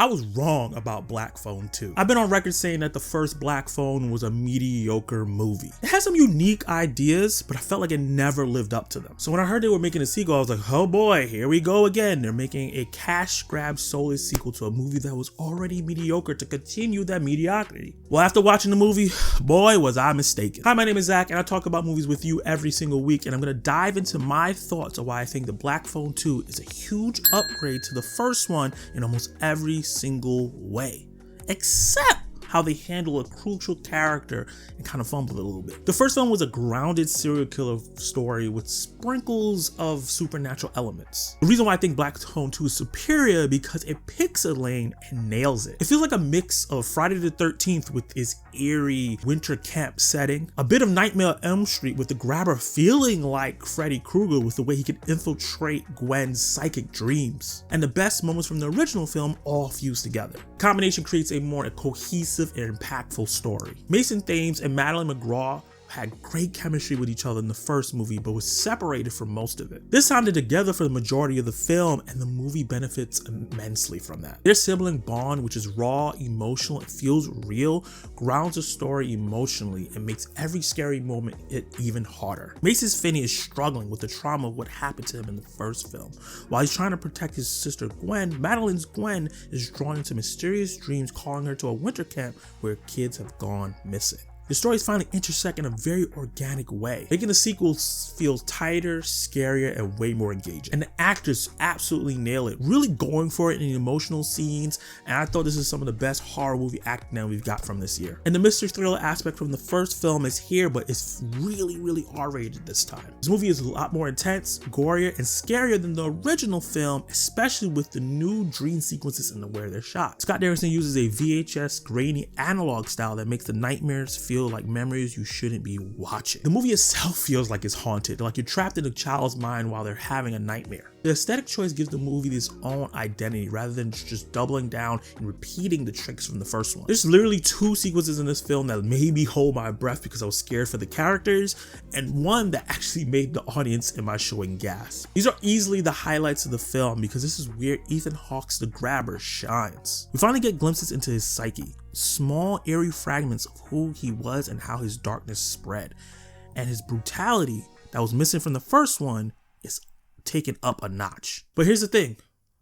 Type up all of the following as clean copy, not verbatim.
I was wrong about Black Phone 2. I've been on record saying that the first Black Phone was a mediocre movie. It had some unique ideas, but I felt like it never lived up to them. So when I heard they were making a sequel, I was like, oh boy, here we go again. They're making a cash grab soulless sequel to a movie that was already mediocre to continue that mediocrity. Well, after watching the movie, boy, was I mistaken. Hi, my name is Zach, and I talk about movies with you every single week, and I'm gonna dive into my thoughts of why I think the Black Phone 2 is a huge upgrade to the first one in almost every single way, except how they handle a crucial character and kind of fumble it a little bit. The first film was a grounded serial killer story with sprinkles of supernatural elements. The reason why I think Black Phone 2 is superior because it picks a lane and nails it. It feels like a mix of Friday the 13th with its eerie winter camp setting, a bit of Nightmare on Elm Street with the grabber feeling like Freddy Krueger with the way he could infiltrate Gwen's psychic dreams, and the best moments from the original film all fused together. The combination creates a more cohesive and impactful story. Mason Thames and Madeline McGraw had great chemistry with each other in the first movie, but was separated for most of it. This time they're together for the majority of the film, and the movie benefits immensely from that. Their sibling bond, which is raw, emotional, and feels real, grounds the story emotionally and makes every scary moment hit even harder. Mace's Finney is struggling with the trauma of what happened to him in the first film. While he's trying to protect his sister Gwen, Madeline's Gwen is drawn into mysterious dreams calling her to a winter camp where kids have gone missing. The stories finally intersect in a very organic way, making the sequel feel tighter, scarier, and way more engaging. And the actors absolutely nail it, really going for it in the emotional scenes, and I thought this is some of the best horror movie acting that we've got from this year. And the mystery thriller aspect from the first film is here, but it's really R-rated this time. This movie is a lot more intense, gorier, and scarier than the original film, especially with the new dream sequences and the way they're shot. Scott Derrickson uses a VHS grainy analog style that makes the nightmares feel like memories you shouldn't be watching. The movie itself feels like it's haunted, like you're trapped in a child's mind while they're having a nightmare. The aesthetic choice gives the movie its own identity rather than just doubling down and repeating the tricks from the first one. There's literally two sequences in this film that made me hold my breath because I was scared for the characters, and one that actually made the audience in my showing gasp. These are easily the highlights of the film because this is where Ethan Hawke's The Grabber shines. We finally get glimpses into his psyche, small eerie fragments of who he was and how his darkness spread, and his brutality that was missing from the first one is taken up a notch. But here's the thing,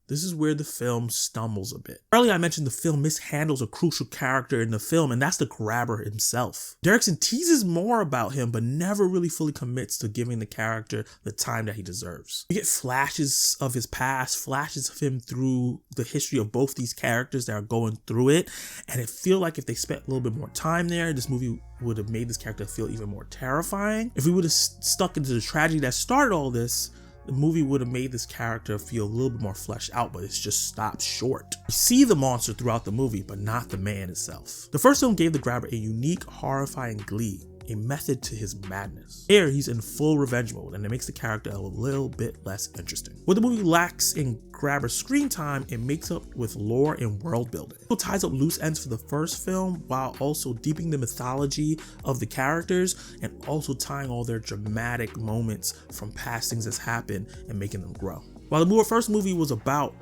this is where the film stumbles a bit. Earlier I mentioned the film mishandles a crucial character in the film, and that's the grabber himself. Derrickson teases more about him but never really fully commits to giving the character the time that he deserves. We get flashes of his past, flashes of him through the history of both these characters that are going through it, and it feels like if they spent a little bit more time there, this movie would have made this character feel even more terrifying. If we would have stuck into the tragedy that started all this, the movie would have made this character feel a little bit more fleshed out, but it's just stopped short. We see the monster throughout the movie, but not the man itself. The first film gave the grabber a unique, horrifying glee, a method to his madness. Here, he's in full revenge mode, and it makes the character a little bit less interesting. What the movie lacks in grabber screen time, it makes up with lore and world building. It ties up loose ends for the first film while also deepening the mythology of the characters and also tying all their dramatic moments from past things that's happened and making them grow. While the first movie was about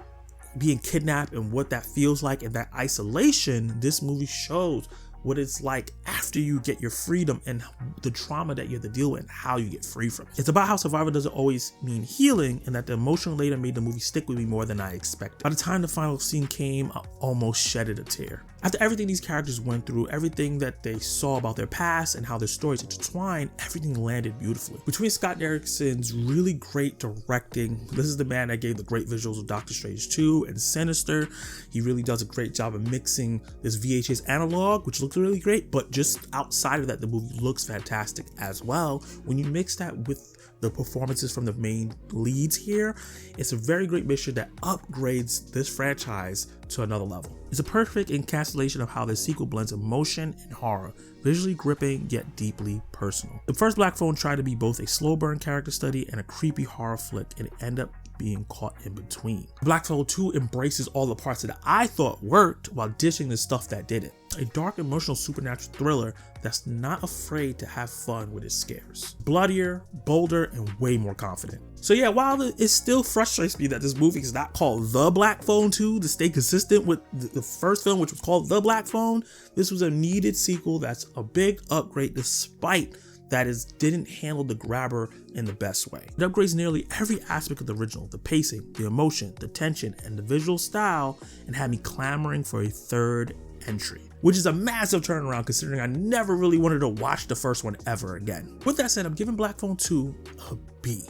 being kidnapped and what that feels like and that isolation, this movie shows what it's like after you get your freedom and the trauma that you have to deal with and how you get free from it. It's about how survival doesn't always mean healing, and that the emotion later made the movie stick with me more than I expected. By the time the final scene came, I almost shedded a tear. After everything these characters went through, everything that they saw about their past and how their stories intertwine, everything landed beautifully. Between Scott Derrickson's really great directing, this is the man that gave the great visuals of Doctor Strange 2 and Sinister. He really does a great job of mixing this VHS analog, which looks really great, but just outside of that, the movie looks fantastic as well. When you mix that with the performances from the main leads here, it's a very great mission that upgrades this franchise to another level. It's a perfect encapsulation of how the sequel blends emotion and horror, visually gripping yet deeply personal. The first Black Phone tried to be both a slow burn character study and a creepy horror flick, and it ended up being caught in between. Black Phone 2 embraces all the parts that I thought worked while dishing the stuff that didn't. A dark, emotional, supernatural thriller that's not afraid to have fun with its scares. Bloodier, bolder, and way more confident. So yeah, while it still frustrates me that this movie is not called The Black Phone 2 to stay consistent with the first film, which was called The Black Phone, this was a needed sequel that's a big upgrade despite that didn't handle The Grabber in the best way. It upgrades nearly every aspect of the original, the pacing, the emotion, the tension, and the visual style, and had me clamoring for a third entry, which is a massive turnaround considering I never really wanted to watch the first one ever again. With that said, I'm giving Black Phone 2 a B.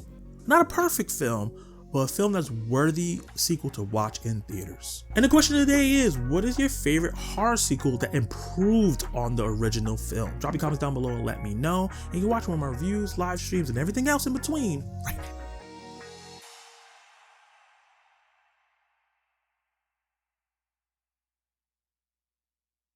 Not a perfect film, but a film that's worthy sequel to watch in theaters. And the question of the day is, what is your favorite horror sequel that improved on the original film? Drop your comments down below and let me know. And you can watch one of my reviews, live streams, and everything else in between right now.